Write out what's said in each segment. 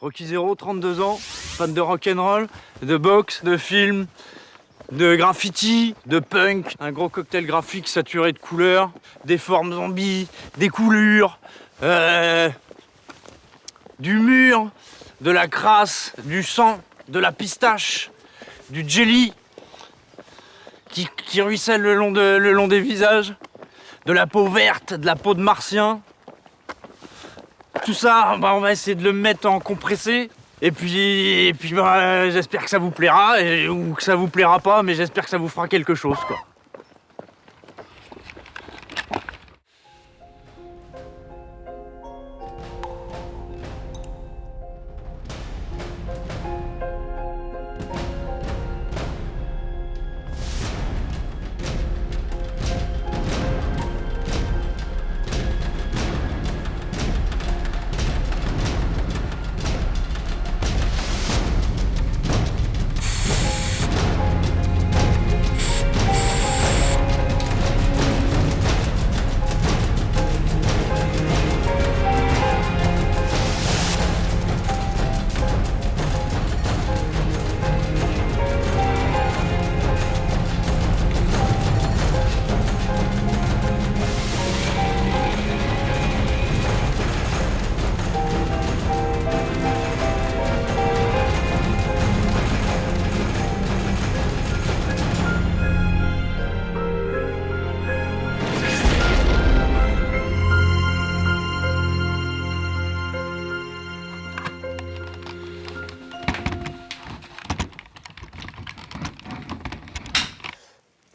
Rocky Zero, 32 ans, fan de rock'n'roll, de boxe, de film, de graffiti, de punk. Un gros cocktail graphique saturé de couleurs, des formes zombies, des coulures, du mur, de la crasse, du sang, de la pistache, du jelly qui ruisselle le long des visages, de la peau verte, de la peau de martien. Tout ça, on va essayer de le mettre en compressé. Et puis j'espère que ça vous plaira, ou que ça vous plaira pas, mais j'espère que ça vous fera quelque chose, quoi.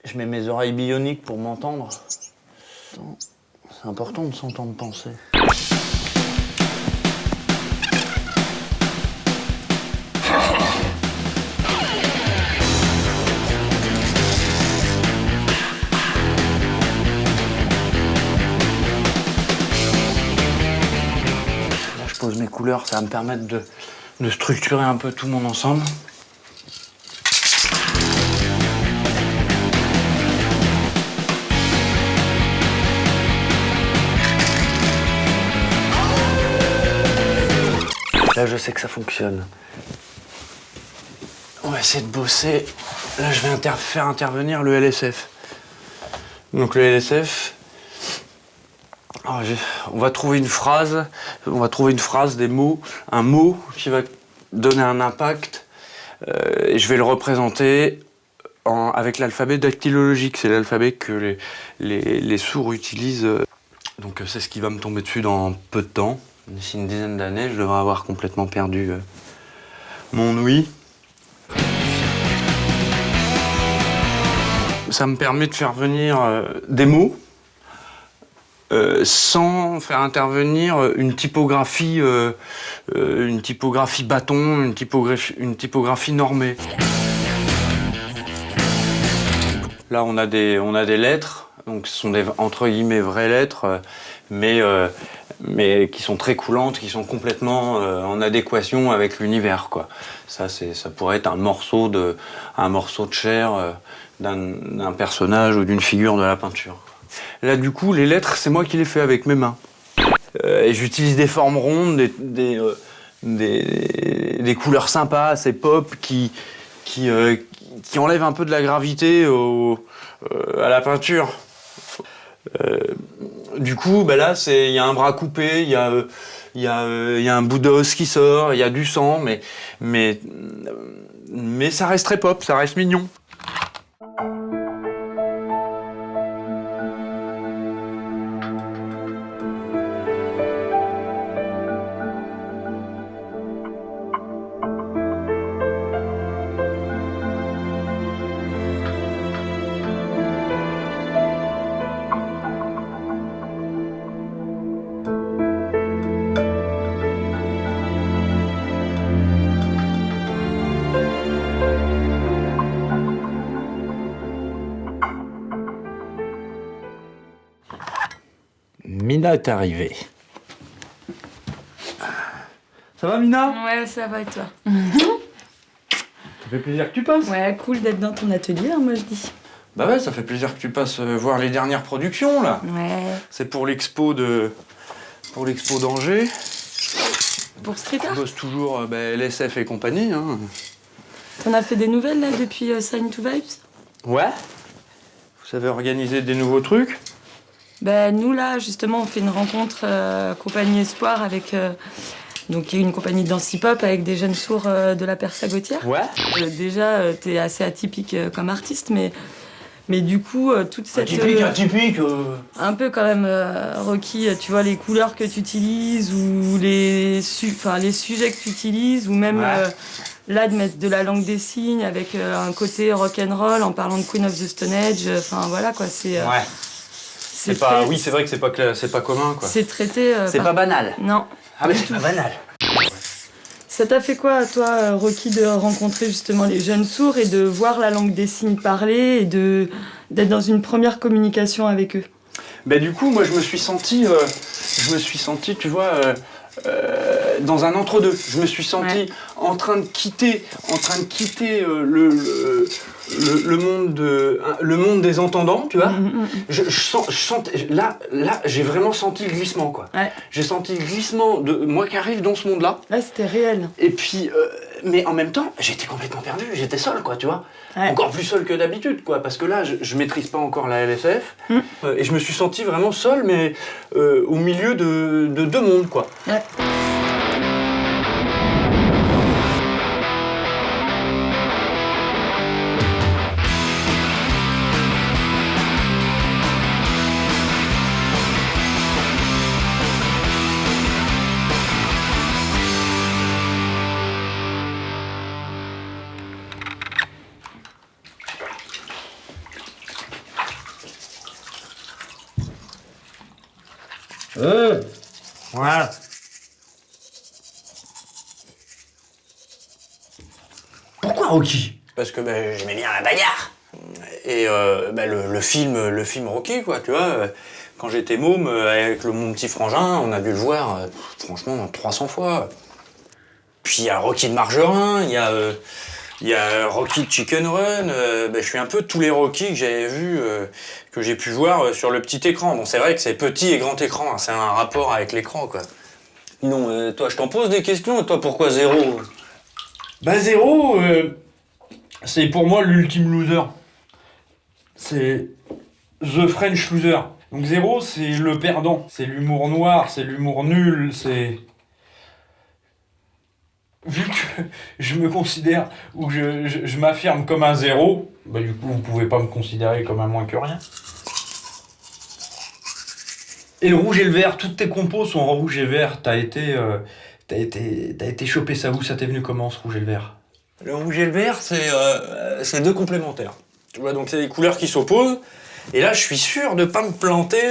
Je mets mes oreilles bioniques pour m'entendre. C'est important de s'entendre penser. Là, je pose mes couleurs, ça va me permettre de structurer un peu tout mon ensemble. Là, je sais que ça fonctionne. On va essayer de bosser. Là, je vais faire intervenir le LSF. Donc le LSF, on va trouver une phrase, des mots, un mot qui va donner un impact. Et je vais le représenter avec l'alphabet dactylologique. C'est l'alphabet que les sourds utilisent. Donc c'est ce qui va me tomber dessus dans peu de temps. D'ici une dizaine d'années, je devrais avoir complètement perdu mon ouïe. Ça me permet de faire venir des mots sans faire intervenir une typographie bâton, une typographie normée. Là, on a des lettres, donc ce sont des entre guillemets vraies lettres, mais qui sont très coulantes, qui sont complètement en adéquation avec l'univers, quoi. Ça pourrait être un morceau de chair d'un personnage ou d'une figure de la peinture. Là, du coup, les lettres, c'est moi qui les fais avec mes mains. Et j'utilise des formes rondes, des couleurs sympas, assez pop, qui enlèvent un peu de la gravité à la peinture. Du coup, là, il y a un bras coupé, il y a un bout d'os qui sort, il y a du sang, mais ça reste très pop, ça reste mignon. Mina est arrivée. Ça va, Mina? Ouais, ça va et toi? Ça fait plaisir que tu passes. Ouais, cool d'être dans ton atelier, moi je dis. Bah ouais, ça fait plaisir que tu passes voir les dernières productions, là. Ouais. C'est pour l'expo d'Angers. pour street art. Je bosse toujours LSF et compagnie. Hein. T'en as fait des nouvelles là depuis Sign to Vibes? Ouais. Vous savez organiser des nouveaux trucs? Ben, nous là, justement, on fait une rencontre compagnie Espoir avec donc une compagnie de danse hip-hop avec des jeunes sourds de la Persa-Gautière. Ouais. Déjà, t'es assez atypique comme artiste, mais du coup, toute cette... Atypique. Un peu quand même, Rocky, tu vois, les couleurs que tu utilises ou les sujets que tu utilises, ou même là, de mettre de la langue des signes avec un côté rock'n'roll en parlant de Queen of the Stone Age. Enfin, voilà, quoi, c'est... Ouais. C'est pas... Oui, c'est vrai que c'est pas commun, quoi. C'est traité... C'est pas banal. Non. Ah, mais c'est pas banal. Ça t'a fait quoi, toi, Rocky, de rencontrer justement les jeunes sourds et de voir la langue des signes parler et d'être dans une première communication avec eux? Ben du coup, moi, je me suis senti, tu vois, dans un entre-deux. Je me suis senti en train de quitter le monde des entendants, tu vois. Je sentais, là, j'ai vraiment senti le glissement, quoi. Ouais. J'ai senti le glissement de moi qui arrive dans ce monde-là. Là, c'était réel. Et puis, mais en même temps, j'étais complètement perdu. J'étais seul, quoi, tu vois. Ouais. Encore plus seul que d'habitude, quoi, parce que là, je maîtrise pas encore la LSF, et je me suis senti vraiment seul, mais au milieu de deux mondes, quoi. Ouais. Voilà. Pourquoi Rocky? Parce que j'aimais bien la bagarre. Et le film Rocky, quoi, tu vois. Quand j'étais môme, avec mon petit frangin, on a dû le voir, franchement, 300 fois. Puis il y a Rocky de Margerin, il y a Rocky de Chicken Run. Je suis un peu tous les Rocky que j'avais vus, que j'ai pu voir sur le petit écran. Bon, c'est vrai que c'est petit et grand écran, hein, c'est un rapport avec l'écran, quoi. Sinon, toi, je t'en pose des questions, et toi, pourquoi Zéro? Zéro, c'est pour moi l'ultime loser. C'est The French Loser. Donc Zéro, c'est le perdant. C'est l'humour noir, c'est l'humour nul, c'est... Vu que je me considère, ou je m'affirme comme un zéro, du coup, vous pouvez pas me considérer comme un moins que rien. Et le rouge et le vert, toutes tes compos sont en rouge et vert. T'as été chopé ça où? Ça t'est venu comment, ce rouge et le vert? Le rouge et le vert, c'est deux complémentaires. Tu vois, donc c'est des couleurs qui s'opposent. Et là, je suis sûr de pas me planter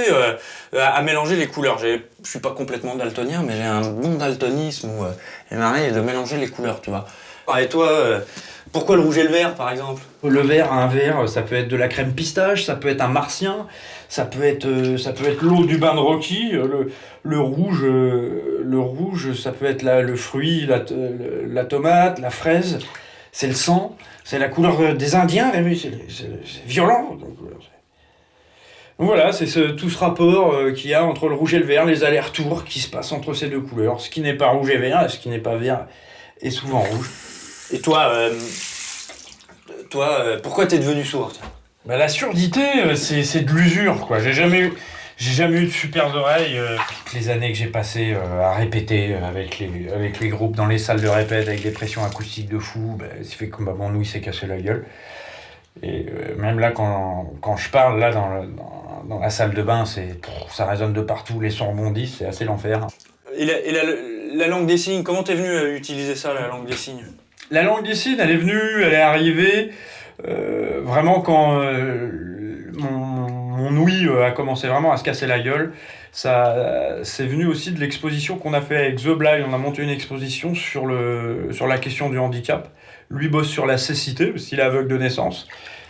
à mélanger les couleurs. Je suis pas complètement daltonien, mais j'ai un bon daltonisme où il m'arrive de mélanger les couleurs, tu vois. Et toi, pourquoi le rouge et le vert, par exemple? Le vert, un vert, ça peut être de la crème pistache, ça peut être un martien, ça peut être l'eau du bain de Rocky. Le rouge, ça peut être le fruit, la tomate, la fraise. C'est le sang, c'est la couleur des Indiens, c'est violent. Donc voilà, c'est tout ce rapport qu'il y a entre le rouge et le vert, les allers-retours qui se passent entre ces deux couleurs. Ce qui n'est pas rouge et vert, et ce qui n'est pas vert est souvent rouge. Et toi, pourquoi t'es devenu sourd? La surdité, c'est de l'usure, quoi. J'ai jamais eu de super oreilles. Toutes les années que j'ai passées à répéter avec les groupes dans les salles de répète, avec des pressions acoustiques de fou, ça fait que mon ouïe s'est cassé la gueule. Et même là, quand je parle, là, dans la salle de bain, ça résonne de partout, les sons rebondissent, c'est assez l'enfer. Et la langue des signes, comment t'es venu à utiliser ça, la langue des signes? La langue des signes, elle est arrivée vraiment quand mon ouïe a commencé vraiment à se casser la gueule. C'est venu aussi de l'exposition qu'on a fait avec The Blind. On a monté une exposition sur la question du handicap. Lui bosse sur la cécité, parce qu'il est aveugle de naissance.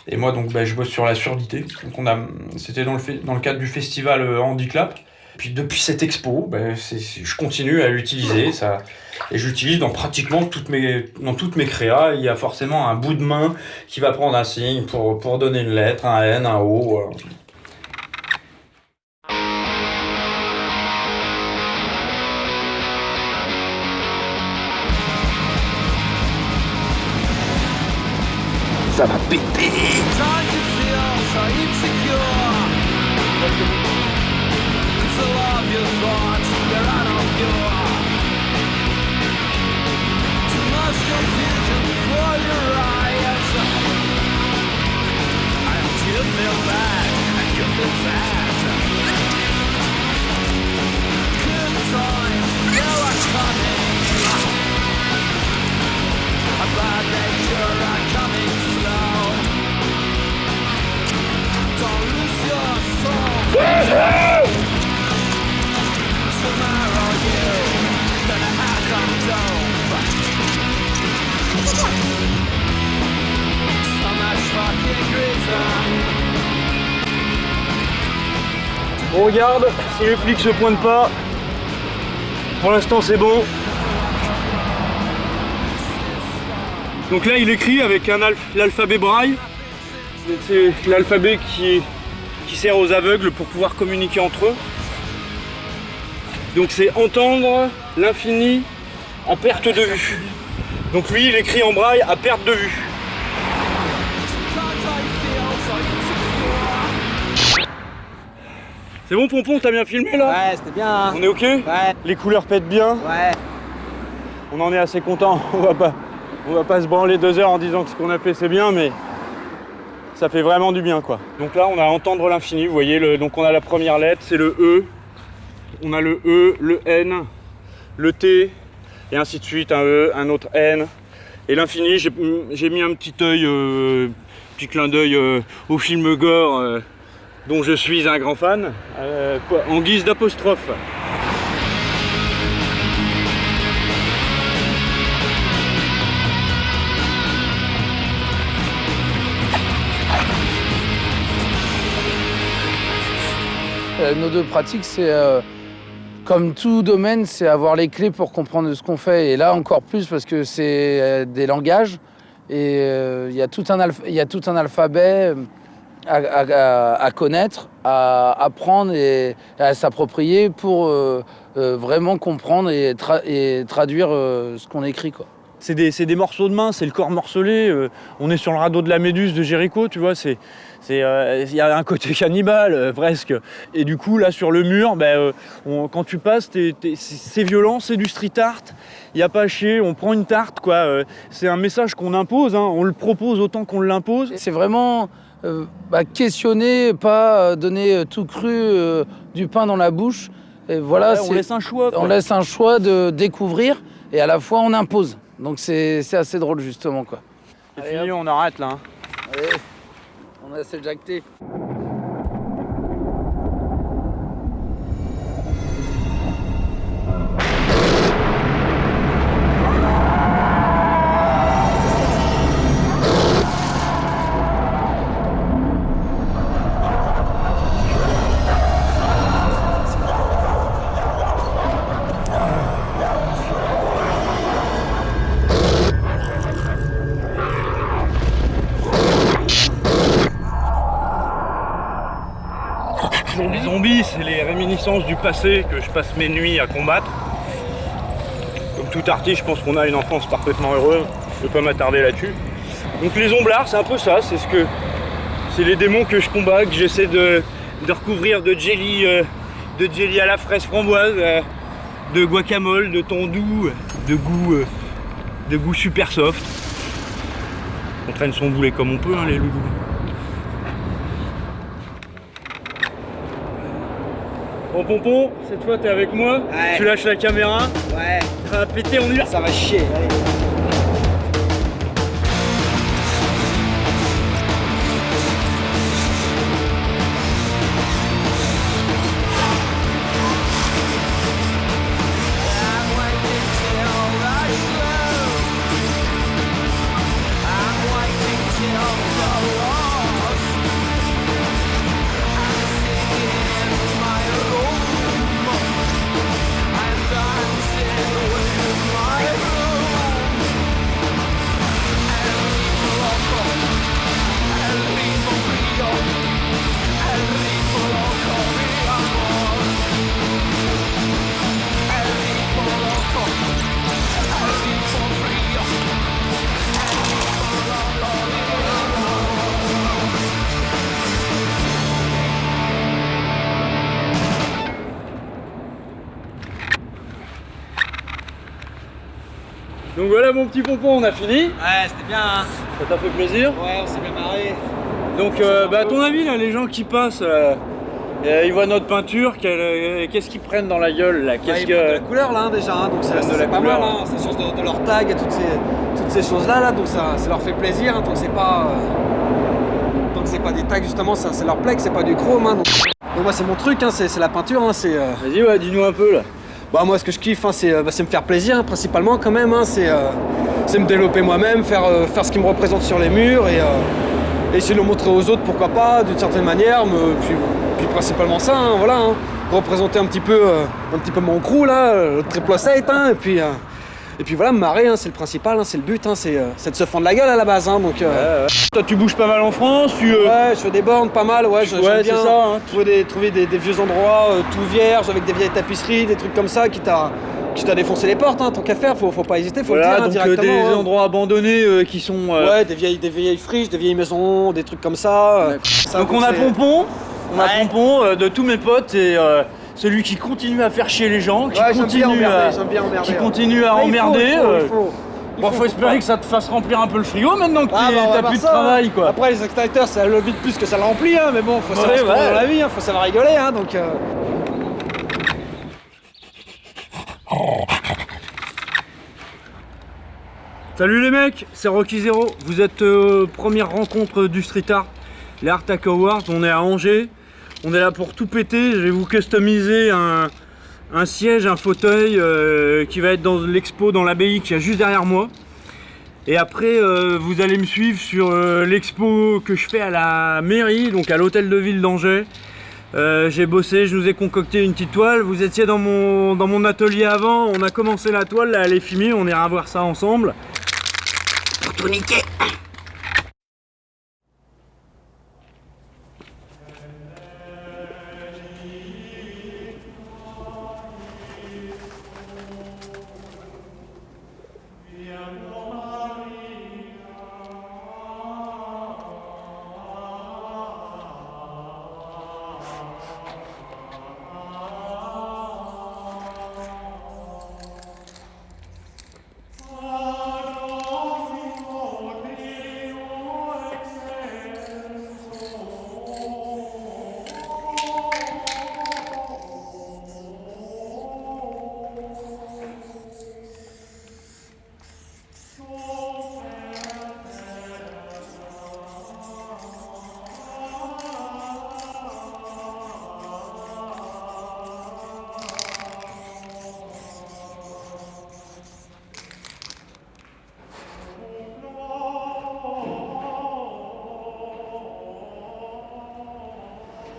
Et moi, donc, je bosse sur la surdité. Donc, c'était dans le cadre du festival Handiclap. Puis depuis cette expo, je continue à l'utiliser. Ça, et j'utilise dans pratiquement toutes mes créas. Il y a forcément un bout de main qui va prendre un signe pour donner une lettre, un N, un O. Ça va péter. On regarde si les flics se pointent pas. Pour l'instant c'est bon. Donc là il écrit avec l'alphabet braille. C'est l'alphabet qui sert aux aveugles pour pouvoir communiquer entre eux. Donc c'est entendre l'infini à perte de vue. Donc lui il écrit en braille à perte de vue. C'est bon Pompon, t'as bien filmé là? Ouais, c'était bien. On est ok? Ouais. Les couleurs pètent bien? Ouais. On en est assez content. On va pas se branler 2 heures en disant que ce qu'on a fait c'est bien, mais ça fait vraiment du bien quoi. Donc là on a entendre l'infini, vous voyez, donc on a la première lettre, c'est le E. On a le E, le N, le T, et ainsi de suite, un E, un autre N. Et l'infini, j'ai mis un petit œil, petit clin d'œil au film gore dont je suis un grand fan, en guise d'apostrophe. Nos deux pratiques, c'est comme tout domaine, c'est avoir les clés pour comprendre ce qu'on fait. Et là, encore plus parce que c'est des langages et il y a tout un alphabet à connaître, à apprendre et à s'approprier pour vraiment comprendre et traduire ce qu'on écrit, quoi. C'est des morceaux de main, c'est le corps morcelé. On est sur le radeau de la Méduse de Jéricho, tu vois. Il y a un côté cannibale, presque. Et du coup, là, sur le mur, quand tu passes, c'est violent, c'est du street art. Il n'y a pas à chier, on prend une tarte, quoi. C'est un message qu'on impose, hein. On le propose autant qu'on l'impose. C'est vraiment questionner, pas donner tout cru du pain dans la bouche. Et voilà, ouais, on laisse un choix, quoi. On laisse un choix de découvrir et à la fois on impose. Donc c'est assez drôle justement, quoi. C'est fini, on arrête là. Hein. Allez, on a assez jacté. Les zombies, c'est les réminiscences du passé que je passe mes nuits à combattre. Comme tout artiste, je pense qu'on a une enfance parfaitement heureuse. Je ne vais pas m'attarder là-dessus. Donc les omblards, c'est un peu ça. C'est les démons que je combats, que j'essaie de recouvrir de jelly à la fraise framboise, de guacamole, de thon doux, de goût super soft. On traîne son boulet comme on peut, hein, les loulous. Bon Pompon, cette fois t'es avec moi, ouais. Tu lâches la caméra, Ouais. ça va péter, on y va. Ça va chier, allez. Donc voilà mon petit pompon, on a fini. Ouais, c'était bien, hein. Ça t'a fait plaisir? Ouais, on s'est bien marré. Donc à ton avis là, les gens qui passent, ils voient notre peinture, qu'est-ce qu'ils prennent dans la gueule là? Ouais, ils prennent de la couleur là déjà, hein, donc prennent de la c'est pas couleur. mal, hein. Ça change de leur tag et toutes ces choses là, donc ça leur fait plaisir, hein, tant que c'est pas des tags justement, ça leur plaît, que c'est pas du chrome, hein, donc moi c'est mon truc, hein, c'est la peinture, hein, c'est Vas-y, ouais, dis-nous un peu là. bah moi ce que je kiffe, hein, c'est me faire plaisir, hein, principalement quand même, hein, c'est me développer moi-même, faire ce qui me représente sur les murs et essayer de le montrer aux autres, pourquoi pas, d'une certaine manière, puis principalement ça, hein, voilà, hein, représenter un petit peu mon crew là, le triple 7, hein, et puis voilà, me marrer, hein, c'est le principal, hein, c'est le but, hein, c'est de se fendre la gueule à la base, hein, donc Toi tu bouges pas mal en France, ouais, je fais des bornes pas mal, ouais, j'aime ouais, bien c'est ça, hein. trouver des vieux endroits tout vierges avec des vieilles tapisseries, des trucs comme ça qui t'a défoncé les portes, hein, tant qu'à faire, faut pas hésiter, faut Voilà, le dire, hein, donc directement, des hein. endroits abandonnés qui sont... Ouais, des vieilles friches, des vieilles maisons, des trucs comme ça. Ça, Donc on a c'est- Pompon, Ouais. de tous mes potes et celui qui continue à faire chier les gens, qui Ouais, j'aime bien continue emmerder, à, j'aime bien emmerder, qui ouais. continue à Ouais, emmerder. il Faut espérer que ça te fasse remplir un peu le frigo maintenant que Ah, bah, on va t'as voir plus de ça, travail hein. quoi. Après les extincteurs ça le vide plus que ça le remplit, hein, mais bon, faut savoir Ouais, ce qu'on ouais. a dans la vie, hein, faut savoir rigoler, hein, donc. Salut les mecs, c'est Rocky Zero. Vous êtes première rencontre du Street Art, les Art Tech Awards. On est à Angers. On est là pour tout péter. Je vais vous customiser un siège, un fauteuil qui va être dans l'expo dans l'abbaye qui est juste derrière moi. Et après, vous allez me suivre sur l'expo que je fais à la mairie, donc à l'hôtel de ville d'Angers. J'ai bossé, je nous ai concocté une petite toile. Vous étiez dans mon atelier avant. On a commencé la toile, là, elle est filmée. On ira voir ça ensemble. Pour tout niquer.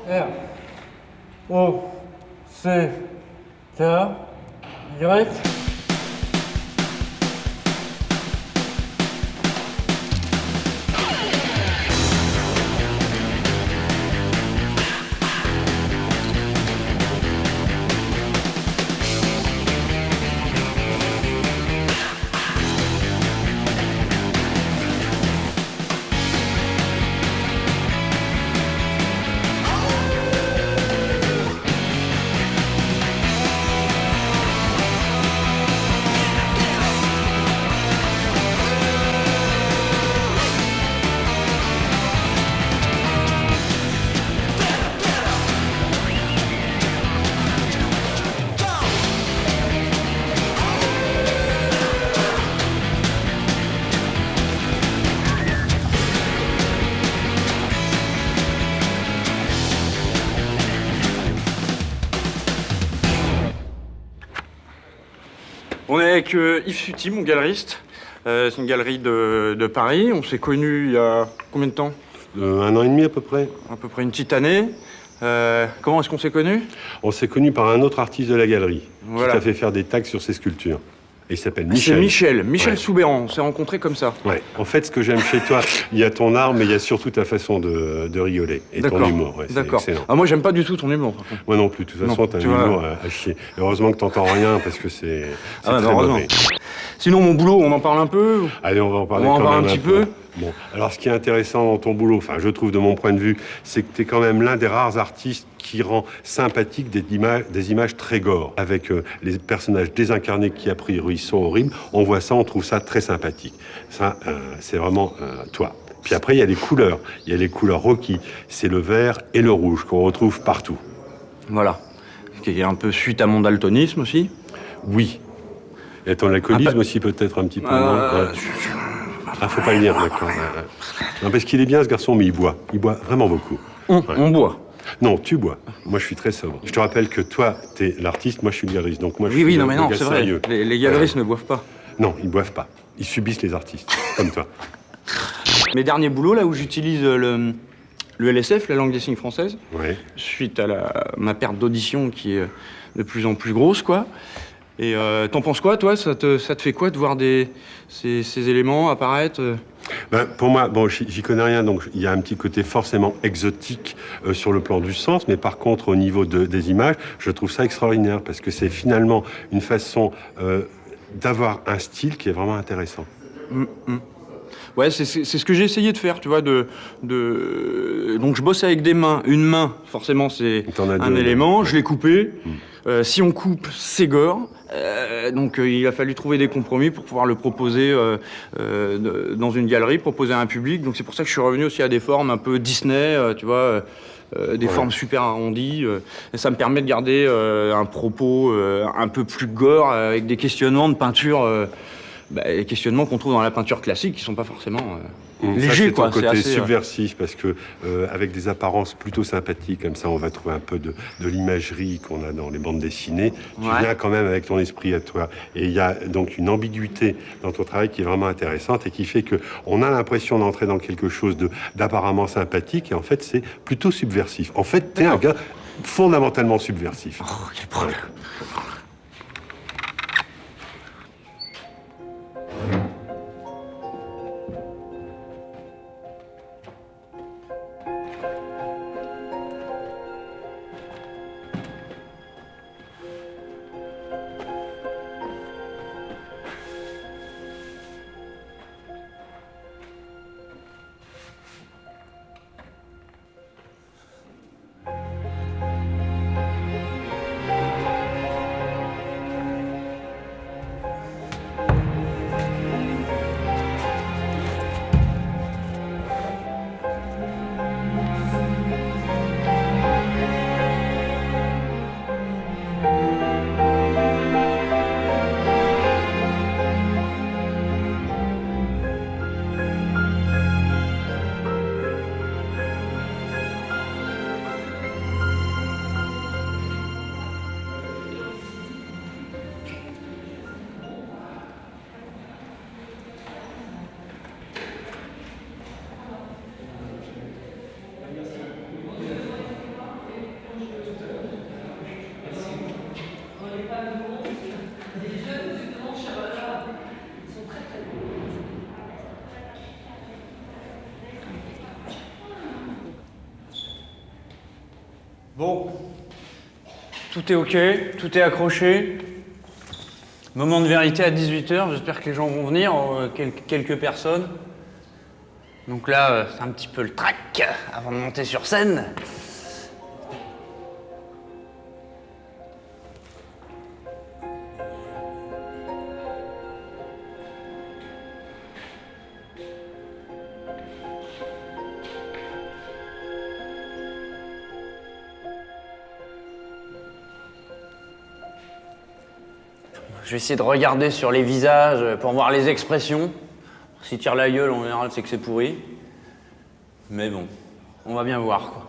R O C K Y. On est avec Yves Suty, mon galeriste. C'est une galerie de Paris. On s'est connus il y a combien de temps? 1 an et demi à peu près. À peu près une petite année. Comment est-ce qu'on s'est connus? On s'est connus par un autre artiste de la galerie Voilà. qui t'a fait faire des tags sur ses sculptures. Et il s'appelle C'est Michel. Michel Ouais. Soubéran. On s'est rencontrés comme ça. Ouais. En fait, ce que j'aime chez toi, il y a ton art, mais il y a surtout ta façon de rigoler et ton humour. Ouais, c'est D'accord. excellent. Ah, moi, j'aime pas du tout ton humour. Par contre. Moi non plus. De toute Non, façon, t'as un tu vois. humour à chier. Heureusement que t'entends rien parce que c'est Ah, bah, très heureusement. mauvais. Sinon, mon boulot, on en parle un peu. Allez, on va en parler On va en quand voir même un petit peu. Bon, alors ce qui est intéressant dans ton boulot, enfin je trouve de mon point de vue, c'est que tu es quand même l'un des rares artistes qui rend sympathique des images très gore, avec les personnages désincarnés qui a priori sont horribles. On voit ça, on trouve ça très sympathique. Ça, c'est vraiment toi. Puis après, il y a les couleurs. Il y a les couleurs Rocky. C'est le vert et le rouge qu'on retrouve partout. Voilà. Qui est un peu suite à mon daltonisme aussi. Oui. Et ton alcoolisme aussi peut-être un petit peu. Ah, faut pas le dire, d'accord. Non, parce qu'il est bien ce garçon, mais il boit. Il boit vraiment beaucoup. On boit. Non, tu bois. Moi, je suis très sobre. Je te rappelle que toi, t'es l'artiste, moi, je suis le galeriste. Donc moi, je Oui, suis non, mais non, c'est vrai. sérieux. Les galeristes ne boivent pas. Non, ils boivent pas. Ils subissent les artistes, comme toi. Mes derniers boulots, là où j'utilise le LSF, la langue des signes française, Ouais. suite à ma perte d'audition qui est de plus en plus grosse, quoi. Et t'en penses quoi, toi? Ça te fait quoi de voir ces éléments apparaître? Ben, pour moi, bon, j'y connais rien, donc il y a un petit côté forcément exotique sur le plan du sens, mais par contre, au niveau des images, je trouve ça extraordinaire, parce que c'est finalement une façon d'avoir un style qui est vraiment intéressant. Ouais, c'est ce que j'ai essayé de faire, tu vois, donc je bosse avec des mains. Une main, forcément, c'est un élément. Je l'ai coupé. Si on coupe, c'est gore. Donc il a fallu trouver des compromis pour pouvoir le proposer dans une galerie, proposer à un public. Donc c'est pour ça que je suis revenu aussi à des formes un peu Disney, tu vois, des formes super arrondies. Et ça me permet de garder un propos un peu plus gore, avec des questionnements de peinture. Les questionnements qu'on trouve dans la peinture classique qui sont pas forcément légers, quoi. C'est ton côté assez subversif, parce que avec des apparences plutôt sympathiques, comme ça, on va trouver un peu de l'imagerie qu'on a dans les bandes dessinées. Tu viens quand même avec ton esprit à toi. Et il y a donc une ambiguïté dans ton travail qui est vraiment intéressante et qui fait que on a l'impression d'entrer dans quelque chose d'apparemment sympathique, et en fait, c'est plutôt subversif. En fait, t'es un gars fondamentalement subversif. Oh, quel problème. Bon, tout est ok, tout est accroché. Moment de vérité à 18h, j'espère que les gens vont venir, quelques personnes. Donc là, c'est un petit peu le trac avant de monter sur scène. Je vais essayer de regarder sur les visages pour voir les expressions. S'ils tirent la gueule, en général, c'est que c'est pourri. Mais bon, on va bien voir, quoi.